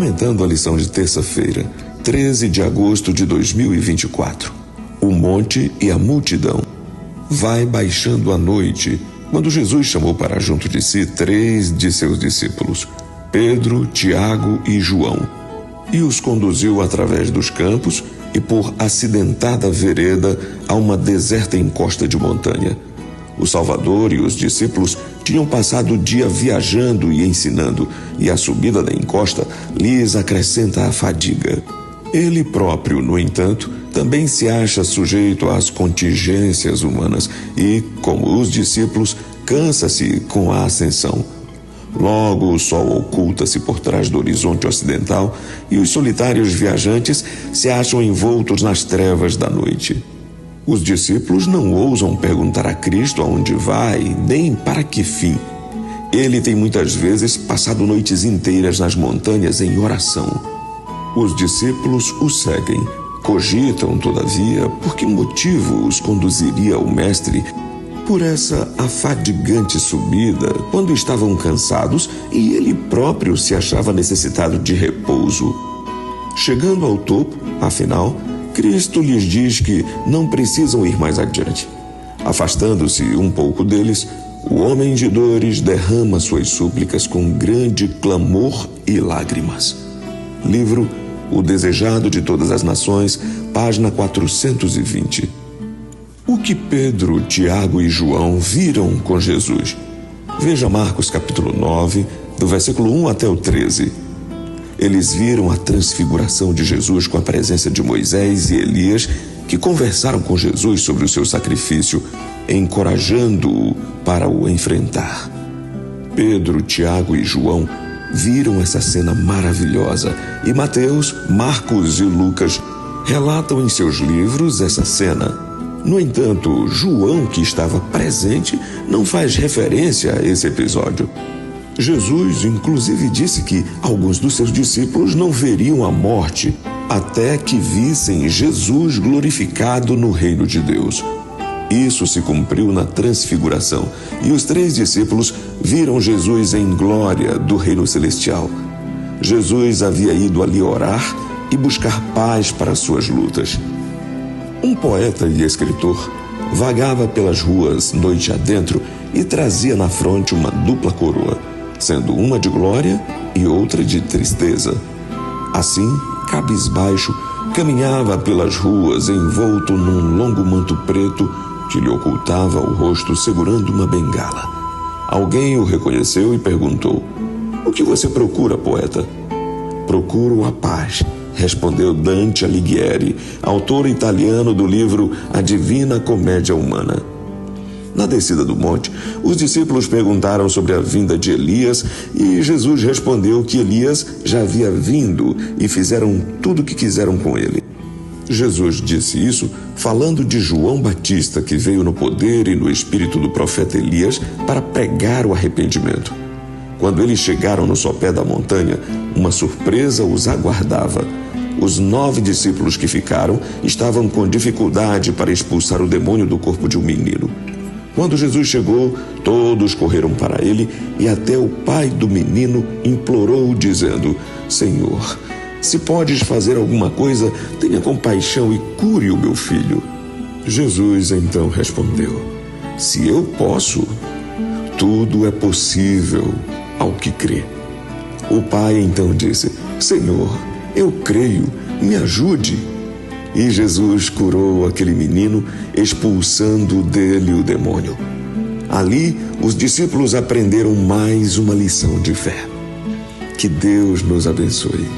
Comentando a lição de terça-feira, 13 de agosto de 2024. O monte e a multidão. Vai baixando a noite, quando Jesus chamou para junto de si 3 de seus discípulos, Pedro, Tiago e João, e os conduziu através dos campos e por acidentada vereda a uma deserta encosta de montanha. O Salvador e os discípulos tinham passado o dia viajando e ensinando, e a subida da encosta lhes acrescenta a fadiga. Ele próprio, no entanto, também se acha sujeito às contingências humanas e, como os discípulos, cansa-se com a ascensão. Logo o sol oculta-se por trás do horizonte ocidental e os solitários viajantes se acham envoltos nas trevas da noite. Os discípulos não ousam perguntar a Cristo aonde vai, nem para que fim. Ele tem muitas vezes passado noites inteiras nas montanhas em oração. Os discípulos o seguem. Cogitam, todavia, por que motivo os conduziria o Mestre por essa afadigante subida, quando estavam cansados e ele próprio se achava necessitado de repouso. Chegando ao topo, afinal, Cristo lhes diz que não precisam ir mais adiante. Afastando-se um pouco deles, o homem de dores derrama suas súplicas com grande clamor e lágrimas. Livro O Desejado de Todas as Nações, página 420. O que Pedro, Tiago e João viram com Jesus? Veja Marcos capítulo 9, do versículo 1 até o 13. Eles viram a transfiguração de Jesus com a presença de Moisés e Elias, que conversaram com Jesus sobre o seu sacrifício, encorajando-o para o enfrentar. Pedro, Tiago e João viram essa cena maravilhosa e Mateus, Marcos e Lucas relatam em seus livros essa cena. No entanto, João, que estava presente, não faz referência a esse episódio. Jesus, inclusive, disse que alguns dos seus discípulos não veriam a morte até que vissem Jesus glorificado no reino de Deus. Isso se cumpriu na transfiguração, e os 3 discípulos viram Jesus em glória do reino celestial. Jesus havia ido ali orar e buscar paz para suas lutas. Um poeta e escritor vagava pelas ruas noite adentro e trazia na fronte uma dupla coroa, sendo uma de glória e outra de tristeza. Assim, cabisbaixo, caminhava pelas ruas envolto num longo manto preto que lhe ocultava o rosto, segurando uma bengala. Alguém o reconheceu e perguntou: "O que você procura, poeta?" "Procuro a paz", respondeu Dante Alighieri, autor italiano do livro A Divina Comédia Humana. Na descida do monte, os discípulos perguntaram sobre a vinda de Elias e Jesus respondeu que Elias já havia vindo e fizeram tudo o que quiseram com ele. Jesus disse isso falando de João Batista, que veio no poder e no espírito do profeta Elias para pregar o arrependimento. Quando eles chegaram no sopé da montanha, uma surpresa os aguardava. Os 9 discípulos que ficaram estavam com dificuldade para expulsar o demônio do corpo de um menino. Quando Jesus chegou, todos correram para ele e até o pai do menino implorou, dizendo: "Senhor, se podes fazer alguma coisa, tenha compaixão e cure o meu filho." Jesus então respondeu: "Se eu posso, tudo é possível ao que crê." O pai então disse: "Senhor, eu creio, me ajude." E Jesus curou aquele menino, expulsando dele o demônio. Ali, os discípulos aprenderam mais uma lição de fé. Que Deus nos abençoe.